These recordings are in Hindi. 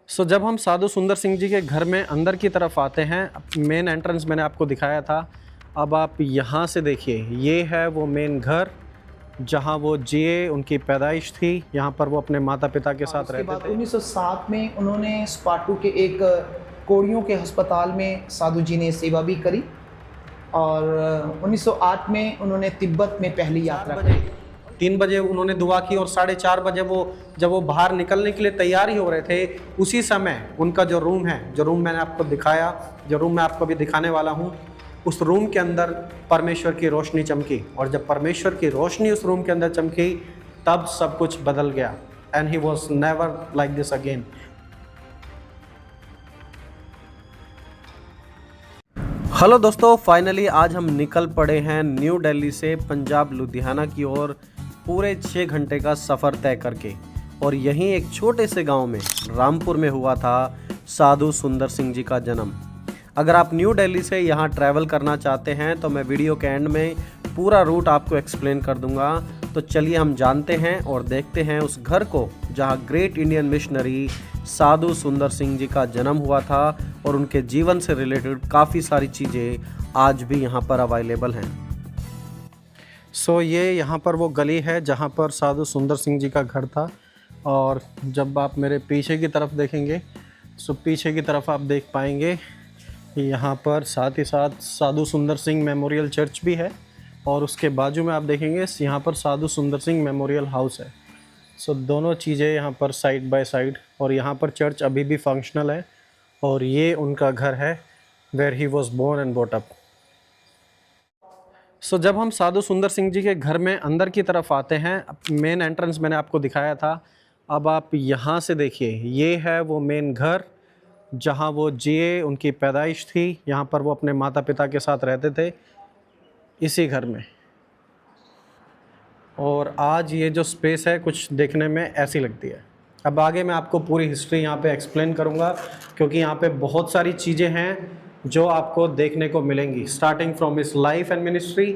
जब हम साधु सुंदर सिंह जी के घर में अंदर की तरफ आते हैं, मेन एंट्रेंस मैंने आपको दिखाया था। अब आप यहाँ से देखिए, ये है वो मेन घर जहाँ वो जिए, उनकी पैदाइश थी। यहाँ पर वो अपने माता पिता के साथ रहते थे। 1907 में उन्होंने स्पाटू के एक कोड़ियों के अस्पताल में साधु जी ने सेवा भी करी और 1908 में उन्होंने तिब्बत में पहली यात्रा करी। 3 बजे उन्होंने दुआ की और 4:30 बजे जब वो बाहर निकलने के लिए तैयार ही हो रहे थे, उसी समय उनका जो रूम है, जो रूम मैंने आपको दिखाया, जो रूम मैं आपको भी दिखाने वाला हूँ, उस रूम के अंदर परमेश्वर की रोशनी चमकी। और जब परमेश्वर की रोशनी उस रूम के अंदर चमकी, तब सब कुछ बदल गया। And he was never like this again. Hello दोस्तों, फाइनली आज हम निकल पड़े हैं न्यू दिल्ली से पंजाब लुधियाना की ओर, पूरे 6 घंटे का सफ़र तय करके। और यहीं एक छोटे से गांव में, रामपुर में हुआ था साधु सुंदर सिंह जी का जन्म। अगर आप न्यू दिल्ली से यहाँ ट्रैवल करना चाहते हैं तो मैं वीडियो के एंड में पूरा रूट आपको एक्सप्लेन कर दूंगा। तो चलिए हम जानते हैं और देखते हैं उस घर को जहाँ ग्रेट इंडियन मिशनरी साधु सुंदर सिंह जी का जन्म हुआ था और उनके जीवन से रिलेटेड काफ़ी सारी चीज़ें आज भी यहाँ पर अवेलेबल हैं। ये यहाँ पर वो गली है जहाँ पर साधु सुंदर सिंह जी का घर था। और जब आप मेरे पीछे की तरफ देखेंगे, पीछे की तरफ आप देख पाएंगे यहाँ पर साथ ही साथ साधु सुंदर सिंह मेमोरियल चर्च भी है। और उसके बाजू में आप देखेंगे यहाँ पर साधु सुंदर सिंह मेमोरियल हाउस है। दोनों चीज़ें यहाँ पर साइड बाय साइड। और यहाँ पर चर्च अभी भी फंक्शनल है और ये उनका घर है where he was born and brought up. जब हम साधु सुंदर सिंह जी के घर में अंदर की तरफ आते हैं, मेन एंट्रेंस मैंने आपको दिखाया था। अब आप यहाँ से देखिए, ये है वो मेन घर जहाँ वो जिए, उनकी पैदाइश थी। यहाँ पर वो अपने माता पिता के साथ रहते थे, इसी घर में। और आज ये जो स्पेस है कुछ देखने में ऐसी लगती है। अब आगे मैं आपको पूरी हिस्ट्री यहाँ पे एक्सप्लेन करूँगा, क्योंकि यहाँ पे बहुत सारी चीज़ें हैं जो आपको देखने को मिलेंगी, starting from his life and ministry,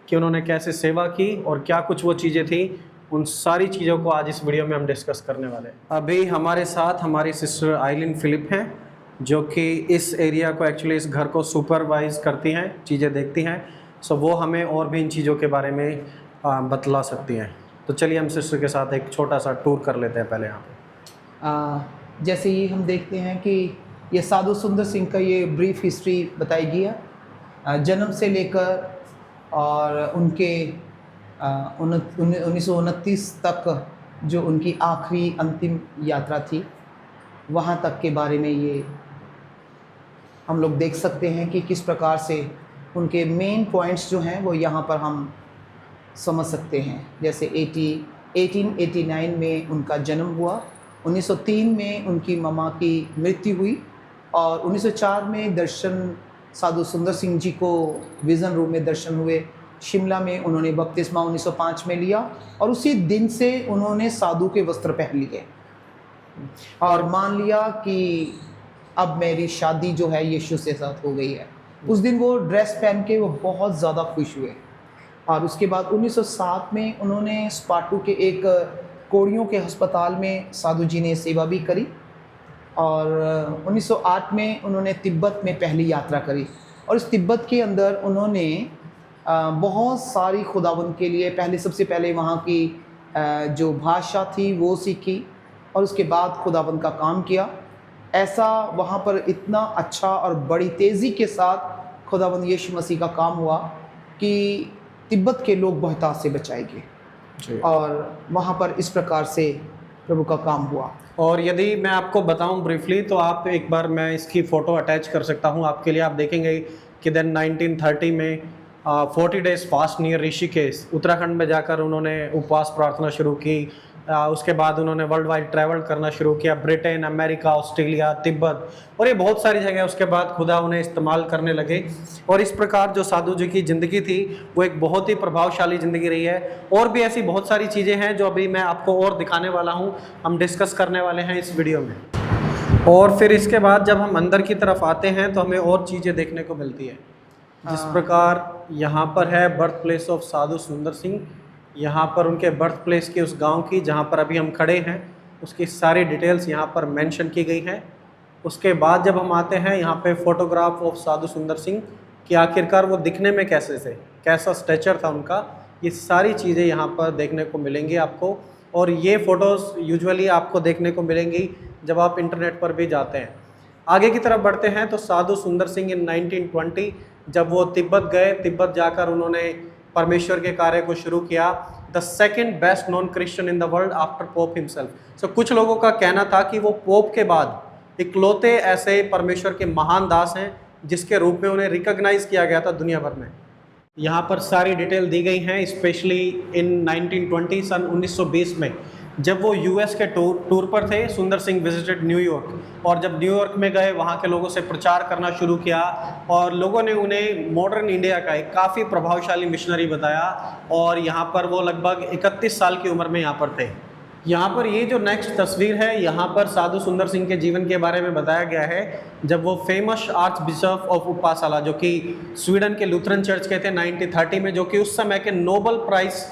कि उन्होंने कैसे सेवा की और क्या कुछ वो चीज़ें थी। उन सारी चीज़ों को आज इस वीडियो में हम डिस्कस करने वाले हैं। अभी हमारे साथ हमारी सिस्टर आइलिन फिलिप हैं, जो कि इस एरिया को, एक्चुअली इस घर को सुपरवाइज करती हैं, चीज़ें देखती हैं। वो हमें और भी इन चीज़ों के बारे में बतला सकती हैं। तो चलिए हम सिस्टर के साथ एक छोटा सा टूर कर लेते हैं पहले यहाँ पे। जैसे ही हम देखते हैं कि ये साधु सुंदर सिंह का ये ब्रीफ हिस्ट्री बताई गई है, जन्म से लेकर और उनके 1929 तक जो उनकी आखिरी अंतिम यात्रा थी, वहाँ तक के बारे में ये हम लोग देख सकते हैं कि किस प्रकार से उनके मेन पॉइंट्स जो हैं वो यहाँ पर हम समझ सकते हैं। जैसे 1889 में उनका जन्म हुआ, 1903 में उनकी मम्मा की मृत्यु हुई और 1904 में दर्शन साधु सुंदर सिंह जी को विज़न रूम में दर्शन हुए। शिमला में उन्होंने बपतिस्मा 1905 में लिया और उसी दिन से उन्होंने साधु के वस्त्र पहन लिए और मान लिया कि अब मेरी शादी जो है यीशु से साथ हो गई है। उस दिन वो ड्रेस पहन के वो बहुत ज़्यादा खुश हुए। और उसके बाद 1907 में उन्होंने स्पाटू के एक कोड़ियों के अस्पताल में साधु जी ने सेवा भी करी और 1908 में उन्होंने तिब्बत में पहली यात्रा करी। और इस तिब्बत के अंदर उन्होंने बहुत सारी खुदावंद के लिए सबसे पहले वहाँ की जो भाषा थी वो सीखी और उसके बाद खुदावंद का काम किया। ऐसा वहाँ पर इतना अच्छा और बड़ी तेज़ी के साथ खुदावंद यीशु मसीह का काम हुआ कि तिब्बत के लोग बहुतायत से बचाए गए और वहाँ पर इस प्रकार से प्रभु का काम हुआ। और यदि मैं आपको बताऊं ब्रीफली, तो आप एक बार, मैं इसकी फ़ोटो अटैच कर सकता हूं आपके लिए। आप देखेंगे कि देन 1930 में 40 days fast near Rishikesh, Uttarakhand में जाकर उन्होंने उपवास प्रार्थना शुरू की। उसके बाद उन्होंने वर्ल्ड वाइड ट्रैवल करना शुरू किया, ब्रिटेन, अमेरिका, ऑस्ट्रेलिया, तिब्बत और ये बहुत सारी जगह। उसके बाद खुदा उन्हें इस्तेमाल करने लगे और इस प्रकार जो साधु जी की ज़िंदगी थी वो एक बहुत ही प्रभावशाली ज़िंदगी रही है। और भी ऐसी बहुत सारी चीज़ें हैं जो अभी मैं आपको और दिखाने वाला हूँ, हम डिस्कस करने वाले हैं इस वीडियो में। और फिर इसके बाद जब हम अंदर की तरफ आते हैं तो हमें और चीज़ें देखने को मिलती है। जिस प्रकार यहाँ पर है बर्थ प्लेस ऑफ साधु सुंदर सिंह, यहाँ पर उनके बर्थ प्लेस की, उस गांव की जहाँ पर अभी हम खड़े हैं, उसकी सारी डिटेल्स यहाँ पर मेंशन की गई हैं। उसके बाद जब हम आते हैं यहाँ पे फोटोग्राफ ऑफ साधु सुंदर सिंह कि आखिरकार वो दिखने में कैसे थे, कैसा स्ट्रेचर था उनका, ये सारी चीज़ें यहाँ पर देखने को मिलेंगी आपको। और ये फ़ोटोज़ यूजुअली आपको देखने को मिलेंगी जब आप इंटरनेट पर भी जाते हैं। आगे की तरफ बढ़ते हैं तो साधु सुंदर सिंह इन 1920 जब वो तिब्बत गए, तिब्बत जाकर उन्होंने परमेश्वर के कार्य को शुरू किया। The second best non Christian in the world after Pope himself. So कुछ लोगों का कहना था कि वो पोप के बाद इकलौते ऐसे परमेश्वर के महान दास हैं जिसके रूप में उन्हें रिकॉग्नाइज किया गया था दुनिया भर में। यहाँ पर सारी डिटेल दी गई हैं, स्पेशली इन 1920 सन 1920 में जब वो यूएस के टूर पर थे, सुंदर सिंह विजिटेड न्यूयॉर्क। और जब न्यूयॉर्क में गए वहाँ के लोगों से प्रचार करना शुरू किया और लोगों ने उन्हें मॉडर्न इंडिया का एक काफ़ी प्रभावशाली मिशनरी बताया। और यहाँ पर वो लगभग 31 साल की उम्र में यहाँ पर थे। यहाँ पर ये जो नेक्स्ट तस्वीर है, यहाँ पर साधु सुंदर सिंह के जीवन के बारे में बताया गया है जब वो फेमस आर्च बिशप ऑफ उपासला, जो कि स्वीडन के लूथरन चर्च के थे 1930 में, जो कि उस समय के नोबल प्राइज़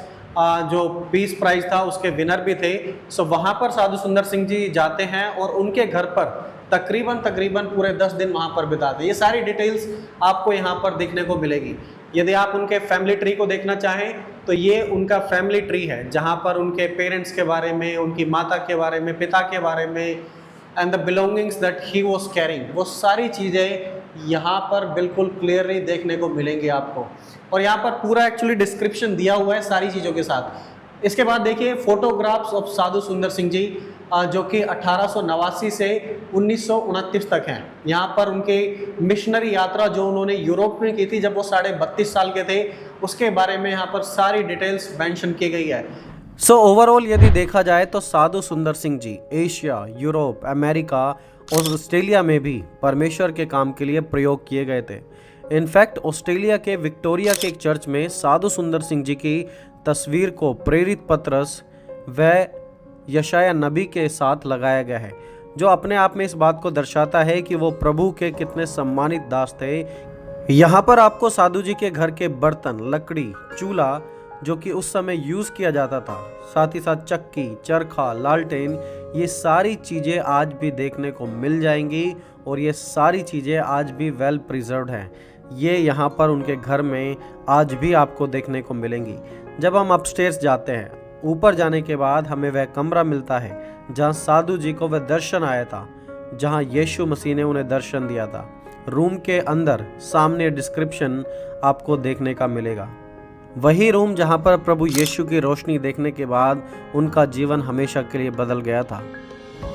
जो पीस प्राइज़ था उसके विनर भी थे। सो वहाँ पर साधु सुंदर सिंह जी जाते हैं और उनके घर पर तकरीबन पूरे 10 दिन वहाँ पर बिताते हैं। ये सारी डिटेल्स आपको यहाँ पर देखने को मिलेगी। यदि आप उनके फैमिली ट्री को देखना चाहें तो ये उनका फैमिली ट्री है, जहाँ पर उनके पेरेंट्स के बारे में, उनकी माता के बारे में, पिता के बारे में and the belongings that he was carrying, वो सारी चीज़ें यहाँ पर बिल्कुल क्लियरली देखने को मिलेंगी आपको। और यहाँ पर पूरा एक्चुअली डिस्क्रिप्शन दिया हुआ है सारी चीज़ों के साथ। इसके बाद देखिए फोटोग्राफ्स ऑफ साधु सुंदर सिंह जी, जो कि 1889 से 1929 तक हैं। यहाँ पर उनके मिशनरी यात्रा जो उन्होंने यूरोप में की थी जब वो 32.5 साल के थे, उसके बारे में यहाँ पर सारी डिटेल्स मेंशन की गई है। सो ओवरऑल यदि देखा जाए तो साधु सुंदर Singh ji Asia, Europe, America और ऑस्ट्रेलिया में भी परमेश्वर के काम के लिए प्रयोग किए गए थे। इनफैक्ट ऑस्ट्रेलिया के विक्टोरिया के एक चर्च में साधु सुंदर सिंह जी की तस्वीर को प्रेरित पतरस व यशाया नबी के साथ लगाया गया है, जो अपने आप में इस बात को दर्शाता है कि वो प्रभु के कितने सम्मानित दास थे। यहाँ पर आपको साधु जी के घर के बर्तन, लकड़ी, चूल्हा जो कि उस समय यूज़ किया जाता था, साथ ही साथ चक्की, चरखा, लालटेन, ये सारी चीज़ें आज भी देखने को मिल जाएंगी और ये सारी चीज़ें आज भी वेल प्रिजर्व्ड हैं। ये यहाँ पर उनके घर में आज भी आपको देखने को मिलेंगी। जब हम अपस्टेयर्स जाते हैं, ऊपर जाने के बाद हमें वह कमरा मिलता है जहाँ साधु जी को वह दर्शन आया था, जहाँ यीशु मसीह ने उन्हें दर्शन दिया था। रूम के अंदर सामने डिस्क्रिप्शन आपको देखने का मिलेगा, वही रूम जहाँ पर प्रभु यीशु की रोशनी देखने के बाद उनका जीवन हमेशा के लिए बदल गया था।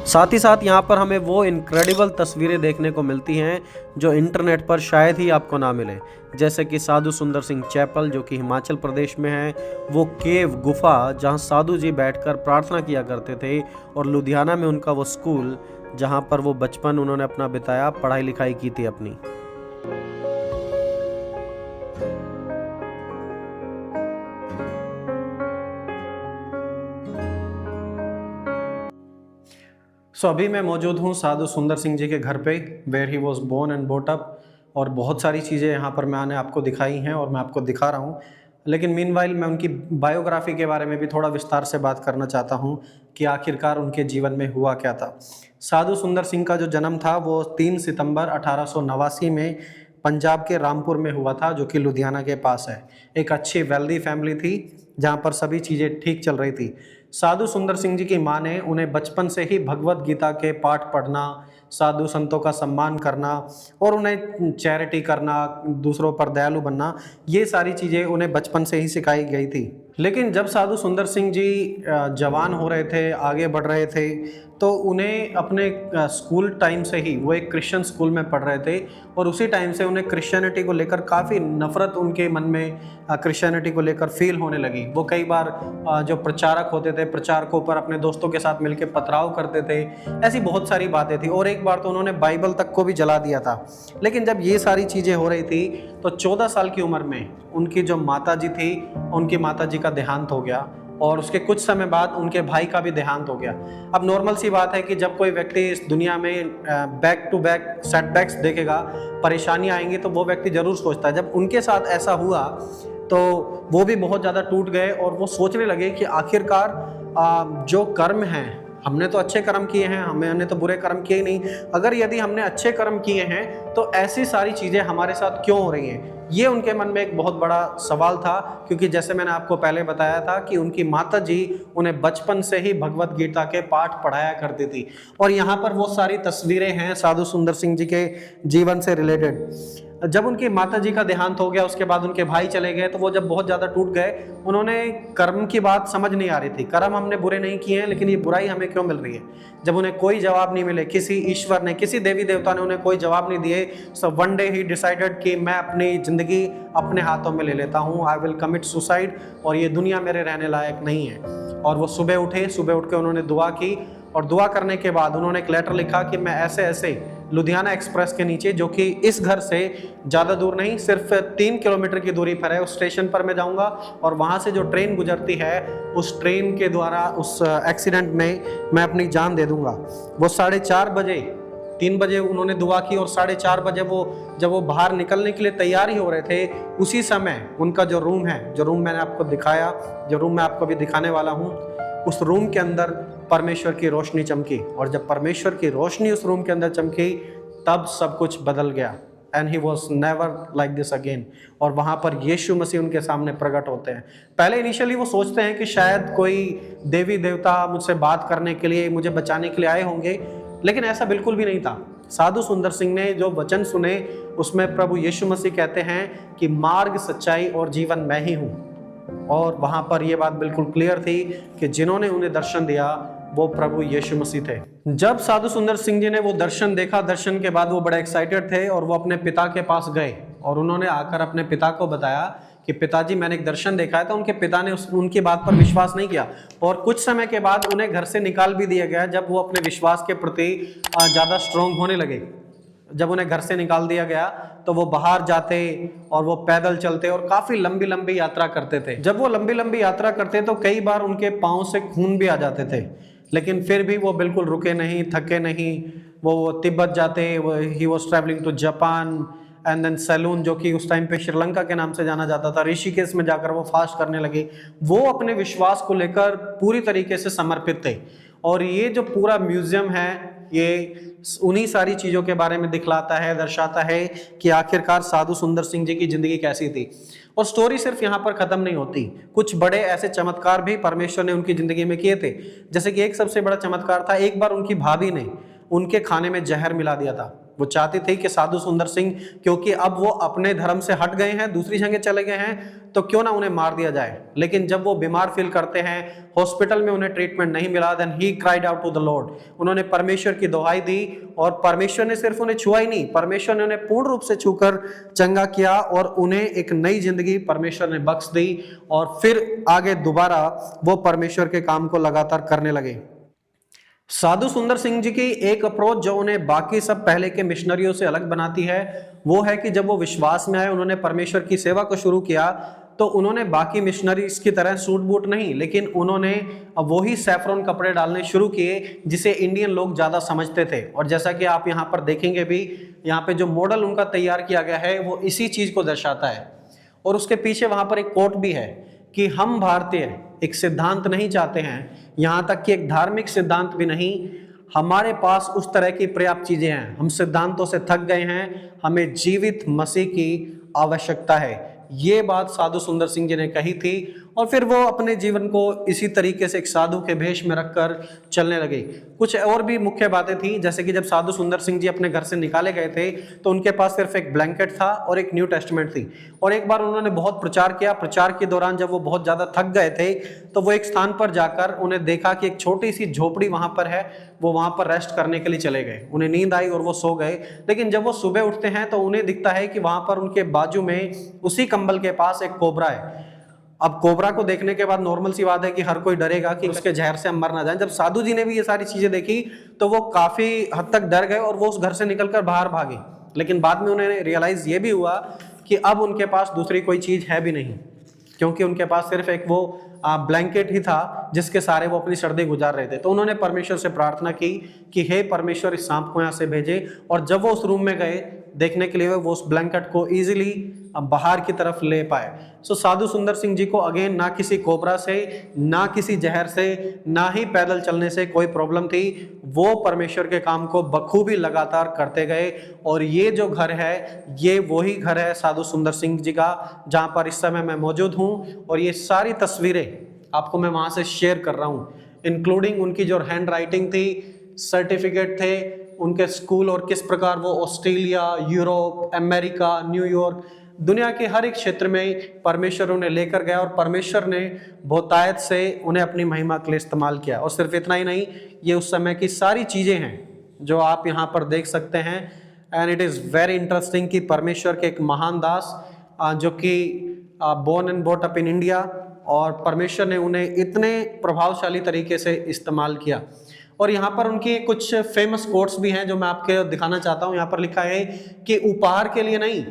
साथ ही साथ यहाँ पर हमें वो इनक्रेडिबल तस्वीरें देखने को मिलती हैं जो इंटरनेट पर शायद ही आपको ना मिले, जैसे कि साधु सुंदर सिंह चैपल जो कि हिमाचल प्रदेश में है, वो केव गुफा जहाँ साधु जी बैठकर प्रार्थना किया करते थे, और लुधियाना में उनका वो स्कूल जहाँ पर वो बचपन उन्होंने अपना बिताया, पढ़ाई लिखाई की थी अपनी। सो अभी मैं मौजूद हूँ साधु सुंदर सिंह जी के घर पे, where he was born and brought up, और बहुत सारी चीज़ें यहाँ पर मैंने आपको दिखाई हैं और मैं आपको दिखा रहा हूँ। लेकिन मीनवाइल मैं उनकी बायोग्राफी के बारे में भी थोड़ा विस्तार से बात करना चाहता हूँ कि आखिरकार उनके जीवन में हुआ क्या था। साधु सुंदर सिंह का जो जन्म था वो 3 सितंबर 1889 में पंजाब के रामपुर में हुआ था, जो कि लुधियाना के पास है। एक अच्छी वेल्दी फैमिली थी जहाँ पर सभी चीज़ें ठीक चल रही थी। साधु सुंदर सिंह जी की माँ ने उन्हें बचपन से ही भगवत गीता के पाठ पढ़ना, साधु संतों का सम्मान करना और उन्हें चैरिटी करना, दूसरों पर दयालु बनना, ये सारी चीज़ें उन्हें बचपन से ही सिखाई गई थी। लेकिन जब साधु सुंदर सिंह जी जवान हो रहे थे, आगे बढ़ रहे थे, तो उन्हें अपने स्कूल टाइम से ही, वो एक क्रिश्चियन स्कूल में पढ़ रहे थे और उसी टाइम से उन्हें क्रिश्चियनिटी को लेकर काफ़ी नफ़रत उनके मन में क्रिश्चियनिटी को लेकर फील होने लगी। वो कई बार जो प्रचारक होते थे, प्रचारकों पर अपने दोस्तों के साथ मिलकर पथराव करते थे, ऐसी बहुत सारी बातें थी। और एक बार तो उन्होंने बाइबल तक को भी जला दिया था। लेकिन जब ये सारी चीज़ें हो रही थी तो 14 साल की उम्र में उनकी जो माताजी थी, उनकी माताजी का देहांत हो गया और उसके कुछ समय बाद उनके भाई का भी देहांत हो गया। अब नॉर्मल सी बात है कि जब कोई व्यक्ति इस दुनिया में बैक टू बैक सेटबैक्स देखेगा, परेशानियाँ आएंगी, तो वो व्यक्ति ज़रूर सोचता है। जब उनके साथ ऐसा हुआ तो वो भी बहुत ज़्यादा टूट गए और वो सोचने लगे कि आखिरकार जो कर्म हैं हमने तो अच्छे कर्म किए हैं, हमने तो बुरे कर्म किए ही नहीं। अगर यदि हमने अच्छे कर्म किए हैं तो ऐसी सारी चीज़ें हमारे साथ क्यों हो रही हैं? ये उनके मन में एक बहुत बड़ा सवाल था, क्योंकि जैसे मैंने आपको पहले बताया था कि उनकी माता जी उन्हें बचपन से ही भगवत गीता के पाठ पढ़ाया करती थी। और यहाँ पर वो सारी तस्वीरें हैं साधु सुंदर सिंह जी के जीवन से रिलेटेड। जब उनकी माता जी का देहांत हो गया, उसके बाद उनके भाई चले गए, तो वो जब बहुत ज़्यादा टूट गए, उन्होंने कर्म की बात समझ नहीं आ रही थी। कर्म हमने बुरे नहीं किए हैं, लेकिन ये बुराई हमें क्यों मिल रही है? जब उन्हें कोई जवाब नहीं मिले, किसी ईश्वर ने, किसी देवी देवता ने उन्हें कोई जवाब नहीं दिए, सो वन डे ही डिसाइडेड कि मैं अपनी ज़िंदगी अपने हाथों में ले लेता हूँ, आई विल कमिट सुसाइड, और ये दुनिया मेरे रहने लायक नहीं है। और वो सुबह उठे, सुबह उठ के उन्होंने दुआ की, और दुआ करने के बाद उन्होंने एक लेटर लिखा कि मैं ऐसे ऐसे लुधियाना एक्सप्रेस के नीचे, जो कि इस घर से ज़्यादा दूर नहीं, सिर्फ 3 किलोमीटर की दूरी पर है, उस स्टेशन पर मैं जाऊंगा, और वहाँ से जो ट्रेन गुजरती है उस ट्रेन के द्वारा उस एक्सीडेंट में मैं अपनी जान दे दूंगा। वो 4:30 बजे, 3 बजे उन्होंने दुआ की, और 4:30 बजे जब वो बाहर निकलने के लिए तैयार ही हो रहे थे, उसी समय उनका जो रूम है, जो रूम मैंने आपको दिखाया, जो रूम मैं आपको अभी दिखाने वाला हूँ, उस रूम के अंदर परमेश्वर की रोशनी चमकी। और जब परमेश्वर की रोशनी उस रूम के अंदर चमकी, तब सब कुछ बदल गया। And he was never like this again. और वहाँ पर यीशु मसीह उनके सामने प्रकट होते हैं। पहले इनिशियली वो सोचते हैं कि शायद कोई देवी देवता मुझसे बात करने के लिए, मुझे बचाने के लिए आए होंगे, लेकिन ऐसा बिल्कुल भी नहीं था। साधु सुंदर सिंह ने जो वचन सुने, उसमें प्रभु यीशु मसीह कहते हैं कि मार्ग, सच्चाई और जीवन मैं ही हूँ। और वहाँ पर यह बात बिल्कुल क्लियर थी कि जिन्होंने उन्हें दर्शन दिया वो प्रभु यीशु मसीह थे। जब साधु सुंदर सिंह जी ने वो दर्शन देखा, दर्शन के बाद वो बड़े एक्साइटेड थे, और वो अपने पिता के पास गए, और उन्होंने आकर अपने पिता को बताया कि पिताजी, मैंने एक दर्शन देखा है। तो उनके पिता ने उनकी बात पर विश्वास नहीं किया, और कुछ समय के बाद उन्हें घर से निकाल भी दिया गया, जब वो अपने विश्वास के प्रति ज़्यादा स्ट्रॉन्ग होने लगे। जब उन्हें घर से निकाल दिया गया तो वो बाहर जाते और वो पैदल चलते और काफ़ी लंबी लंबी यात्रा करते थे। जब वो लंबी लंबी यात्रा करते तो कई बार उनके पाँव से खून भी आ जाते थे, लेकिन फिर भी वो बिल्कुल रुके नहीं, थके नहीं। वो तिब्बत जाते, he was travelling to Japan and then Ceylon, जो कि उस टाइम पे श्रीलंका के नाम से जाना जाता था। ऋषिकेश में जाकर वो फास्ट करने लगे। वो अपने विश्वास को लेकर पूरी तरीके से समर्पित थे। और ये जो पूरा म्यूजियम है, ये उन्हीं सारी चीज़ों के बारे में दिखलाता है, दर्शाता है कि आखिरकार साधु सुंदर सिंह जी की ज़िंदगी कैसी थी। और स्टोरी सिर्फ यहाँ पर ख़त्म नहीं होती, कुछ बड़े ऐसे चमत्कार भी परमेश्वर ने उनकी ज़िंदगी में किए थे। जैसे कि एक सबसे बड़ा चमत्कार था, एक बार उनकी भाभी ने उनके खाने में जहर मिला दिया था। वो चाहती थी कि साधु सुंदर सिंह, क्योंकि अब वो अपने धर्म से हट गए हैं, दूसरी जगह चले गए हैं, तो क्यों ना उन्हें मार दिया जाए। लेकिन जब वो बीमार फील करते हैं, हॉस्पिटल में उन्हें ट्रीटमेंट नहीं मिला, then he cried out to the Lord. उन्होंने परमेश्वर की दुहाई दी, और परमेश्वर ने सिर्फ उन्हें छुआ ही नहीं, परमेश्वर ने उन्हें पूर्ण रूप से छूकर चंगा किया, और उन्हें एक नई जिंदगी परमेश्वर ने बख्श दी। और फिर आगे दोबारा वो परमेश्वर के काम को लगातार करने लगे। साधु सुंदर सिंह जी की एक अप्रोच जो उन्हें बाकी सब पहले के मिशनरियों से अलग बनाती है, वो है कि जब वो विश्वास में आए, उन्होंने परमेश्वर की सेवा को शुरू किया, तो उन्होंने बाकी मिशनरीज की तरह सूट बूट नहीं, लेकिन उन्होंने वही सैफरन कपड़े डालने शुरू किए जिसे इंडियन लोग ज़्यादा समझते थे। और जैसा कि आप यहाँ पर देखेंगे भी, यहाँ पे जो मॉडल उनका तैयार किया गया है वो इसी चीज़ को दर्शाता है। और उसके पीछे वहाँ पर एक कोट भी है कि हम भारतीय एक सिद्धांत नहीं चाहते हैं, यहाँ तक कि एक धार्मिक सिद्धांत भी नहीं, हमारे पास उस तरह की पर्याप्त चीज़ें हैं, हम सिद्धांतों से थक गए हैं, हमें जीवित मसीह की आवश्यकता है। ये बात साधु सुंदर सिंह जी ने कही थी, और फिर वो अपने जीवन को इसी तरीके से एक साधु के भेष में रखकर चलने लगे। कुछ और भी मुख्य बातें थी, जैसे कि जब साधु सुंदर सिंह जी अपने घर से निकाले गए थे तो उनके पास सिर्फ एक ब्लैंकेट था और एक न्यू टेस्टमेंट थी। और एक बार उन्होंने बहुत प्रचार किया, प्रचार के दौरान जब वो बहुत ज़्यादा थक गए थे तो वो एक स्थान पर जाकर उन्हें देखा कि एक छोटी सी झोपड़ी वहाँ पर है, वो वहाँ पर रेस्ट करने के लिए चले गए। उन्हें नींद आई और वो सो गए। लेकिन जब वो सुबह उठते हैं तो उन्हें दिखता है कि वहाँ पर उनके बाजू में उसी कंबल के पास एक कोबरा है। अब कोबरा को देखने के बाद नॉर्मल सी बात है कि हर कोई डरेगा कि उसके जहर से हम मर ना जाएं। जब साधु जी ने भी ये सारी चीजें देखी तो वो काफी हद तक डर गए और वो उस घर से निकलकर बाहर भागे। लेकिन बाद में उन्हें रियलाइज ये भी हुआ कि अब उनके पास दूसरी कोई चीज है भी नहीं, क्योंकि उनके पास सिर्फ एक वो ब्लैंकेट ही था जिसके सहारे वो अपनी सर्दी गुजार रहे थे। तो उन्होंने परमेश्वर से प्रार्थना की कि हे परमेश्वर, इस सांप को यहाँ से भेजे। और जब वो उस रूम में गए, देखने के लिए वो उस ब्लैंकेट को ईजिली बाहर की तरफ ले पाए। सो साधु सुंदर सिंह जी को अगेन ना किसी कोबरा से, ना किसी जहर से, ना ही पैदल चलने से कोई प्रॉब्लम थी। वो परमेश्वर के काम को बखूबी लगातार करते गए। और ये जो घर है, ये वही घर है साधु सुंदर सिंह जी का, जहाँ पर इस समय मैं मौजूद हूँ। और ये सारी तस्वीरें आपको मैं वहाँ से शेयर कर रहा हूँ, इंक्लूडिंग उनकी जो हैंड राइटिंग थी, सर्टिफिकेट थे, उनके स्कूल, और किस प्रकार वो ऑस्ट्रेलिया, यूरोप, अमेरिका, न्यूयॉर्क, दुनिया के हर एक क्षेत्र में परमेश्वर उन्हें लेकर गया। और परमेश्वर ने बहुतायत से उन्हें अपनी महिमा के लिए इस्तेमाल किया। और सिर्फ इतना ही नहीं, ये उस समय की सारी चीज़ें हैं जो आप यहाँ पर देख सकते हैं। And it is very interesting कि परमेश्वर के एक महान दास जो कि born and brought up in India, और परमेश्वर ने उन्हें इतने प्रभावशाली तरीके से इस्तेमाल किया। और यहाँ पर उनकी कुछ फेमस कोट्स भी हैं जो मैं आपके दिखाना चाहता हूँ। यहाँ पर लिखा है कि उपहार के लिए नहीं,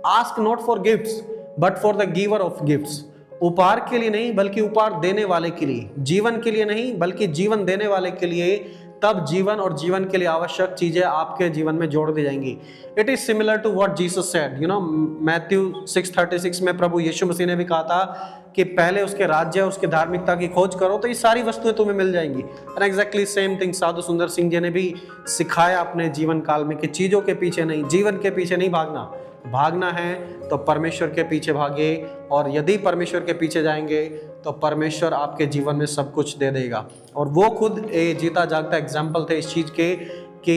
ask not for gifts but for the giver of gifts. उपहार के लिए नहीं बल्कि उपहार देने वाले के लिए, जीवन के लिए नहीं बल्कि जीवन देने वाले के लिए, तब जीवन और जीवन के लिए आवश्यक चीजें आपके जीवन में जोड़ दी जाएंगी। It is similar to what Jesus said, you know, Matthew 6:36 में प्रभु यीशु मसीह ने भी कहा था कि पहले उसके राज्य, उसके धार्मिकता की खोज करो तो ये सारी वस्तुएं तुम्हें मिल जाएंगी। एंड एग्जैक्टली सेम थिंग साधु सुंदर सिंह जी ने भी सिखाया अपने जीवन काल में कि चीजों के पीछे नहीं, जीवन के पीछे नहीं भागना, भागना है तो परमेश्वर के पीछे भागे। और यदि परमेश्वर के पीछे जाएंगे तो परमेश्वर आपके जीवन में सब कुछ दे देगा। और वो खुद एक जीता जागता एग्जाम्पल थे इस चीज़ के कि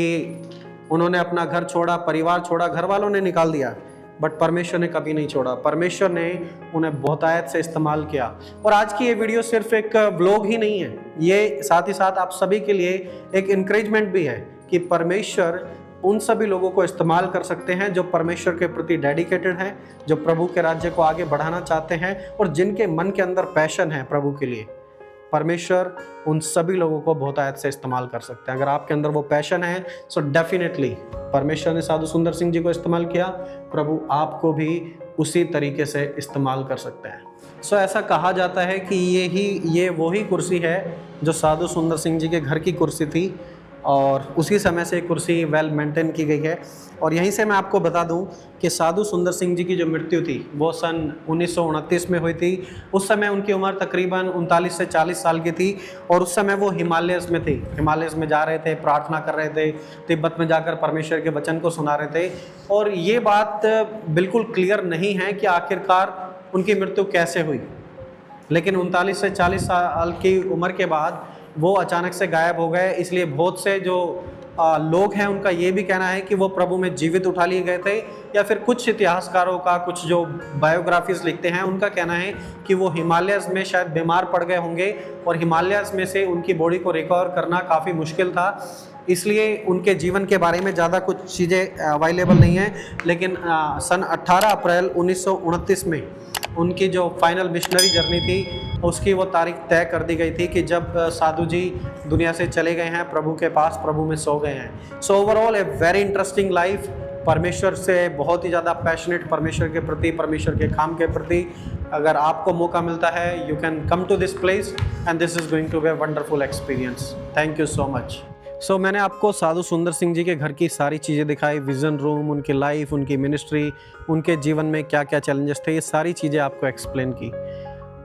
उन्होंने अपना घर छोड़ा, परिवार छोड़ा, घर वालों ने निकाल दिया, बट परमेश्वर ने कभी नहीं छोड़ा। परमेश्वर ने उन्हें बहुतायत से इस्तेमाल किया। और आज की ये वीडियो सिर्फ एक व्लॉग ही नहीं है, ये साथ ही साथ आप सभी के लिए एक इंकरेजमेंट भी है कि परमेश्वर उन सभी लोगों को इस्तेमाल कर सकते हैं जो परमेश्वर के प्रति डेडिकेटेड हैं, जो प्रभु के राज्य को आगे बढ़ाना चाहते हैं और जिनके मन के अंदर पैशन है प्रभु के लिए। परमेश्वर उन सभी लोगों को बहुतायत से इस्तेमाल कर सकते हैं। अगर आपके अंदर वो पैशन है सो डेफिनेटली परमेश्वर ने साधु सुंदर सिंह जी को इस्तेमाल किया, प्रभु आपको भी उसी तरीके से इस्तेमाल कर सकते हैं। सो ऐसा कहा जाता है कि ये वही कुर्सी है जो साधु सुंदर सिंह जी के घर की कुर्सी थी, और उसी समय से कुर्सी वेल मेंटेन की गई है। और यहीं से मैं आपको बता दूं कि साधु सुंदर सिंह जी की जो मृत्यु थी वो सन 1929 में हुई थी। उस समय उनकी उम्र तकरीबन 39 से 40 साल की थी। और उस समय वो हिमालयस में थे, हिमालयस में जा रहे थे, प्रार्थना कर रहे थे, तिब्बत में जाकर परमेश्वर के वचन को सुना रहे थे। और ये बात बिल्कुल क्लियर नहीं है कि आखिरकार उनकी मृत्यु कैसे हुई, लेकिन 39 से 40 साल की उम्र के बाद वो अचानक से गायब हो गए। इसलिए बहुत से जो लोग हैं उनका ये भी कहना है कि वो प्रभु में जीवित उठा लिए गए थे, या फिर कुछ इतिहासकारों का, कुछ जो बायोग्राफीज लिखते हैं उनका कहना है कि वो हिमालयस में शायद बीमार पड़ गए होंगे और हिमालयस में से उनकी बॉडी को रिकवर करना काफ़ी मुश्किल था। इसलिए उनके जीवन के बारे में ज़्यादा कुछ चीज़ें अवेलेबल नहीं हैं। लेकिन सन 18 अप्रैल 1929 में उनकी जो फाइनल मिशनरी जर्नी थी उसकी वो तारीख तय कर दी गई थी कि जब साधु जी दुनिया से चले गए हैं, प्रभु के पास, प्रभु में सो गए हैं। So overall a very interesting life, परमेश्वर से बहुत ही ज़्यादा पैशनेट, परमेश्वर के प्रति, परमेश्वर के काम के प्रति। अगर आपको मौका मिलता है you can come to this place and this is going to be a wonderful experience. Thank you so much. So मैंने आपको साधु सुंदर सिंह जी के घर की सारी चीज़ें दिखाई, विज़न रूम, उनकी लाइफ, उनकी मिनिस्ट्री, उनके जीवन में क्या क्या चैलेंजेस थे, ये सारी चीज़ें आपको एक्सप्लेन की।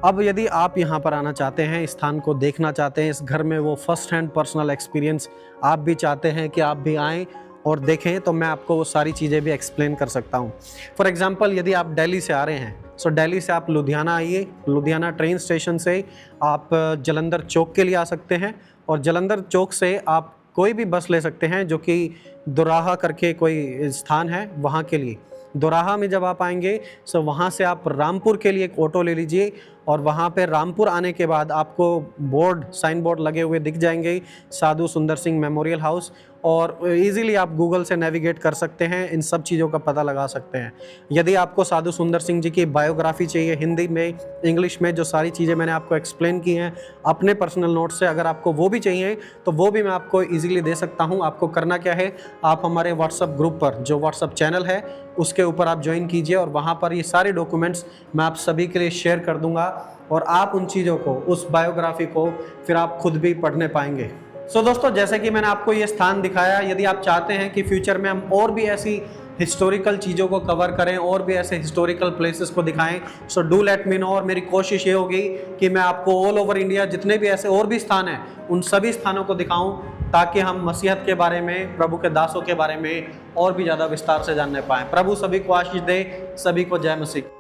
अब यदि आप यहाँ पर आना चाहते हैं, इस स्थान को देखना चाहते हैं, इस घर में वो फर्स्ट हैंड पर्सनल एक्सपीरियंस आप भी चाहते हैं कि आप भी आएँ और देखें, तो मैं आपको वो सारी चीज़ें भी एक्सप्लेन कर सकता हूँ। फॉर एग्जांपल यदि आप दिल्ली से आ रहे हैं, सो दिल्ली से आप लुधियाना आइए। लुधियाना ट्रेन स्टेशन से आप जलंधर चौक के लिए आ सकते हैं, और जलंधर चौक से आप कोई भी बस ले सकते हैं जो कि दोराहा करके कोई स्थान है वहाँ के लिए। दोराहा में जब आप आएंगे सो वहाँ से आप रामपुर के लिए एक ऑटो ले लीजिए, और वहाँ पे रामपुर आने के बाद आपको बोर्ड, साइन बोर्ड लगे हुए दिख जाएंगे, साधु सुंदर सिंह मेमोरियल हाउस, और इजीली आप गूगल से नेविगेट कर सकते हैं, इन सब चीज़ों का पता लगा सकते हैं। यदि आपको साधु सुंदर सिंह जी की बायोग्राफी चाहिए हिंदी में, इंग्लिश में, जो सारी चीज़ें मैंने आपको एक्सप्लेन की हैं अपने पर्सनल नोट से, अगर आपको वो भी चाहिए तो वो भी मैं आपको ईजिली दे सकता हूँ। आपको करना क्या है, आप हमारे व्हाट्सअप ग्रुप पर, जो व्हाट्सअप चैनल है उसके ऊपर आप ज्वाइन कीजिए, और वहाँ पर ये सारे डॉक्यूमेंट्स मैं आप सभी के लिए शेयर कर दूँगा, और आप उन चीज़ों को, उस बायोग्राफी को फिर आप खुद भी पढ़ने पाएंगे। सो दोस्तों, जैसे कि मैंने आपको ये स्थान दिखाया, यदि आप चाहते हैं कि फ्यूचर में हम और भी ऐसी हिस्टोरिकल चीज़ों को कवर करें और भी ऐसे हिस्टोरिकल प्लेसेस को दिखाएं। So do let me know. और मेरी कोशिश ये होगी कि मैं आपको ऑल ओवर इंडिया जितने भी ऐसे और भी स्थान हैं उन सभी स्थानों को दिखाऊं, ताकि हम मसीहत के बारे में, प्रभु के दासों के बारे में और भी ज़्यादा विस्तार से जानने पाएँ। प्रभु सभी को आशीष दे। सभी को जय मसीह।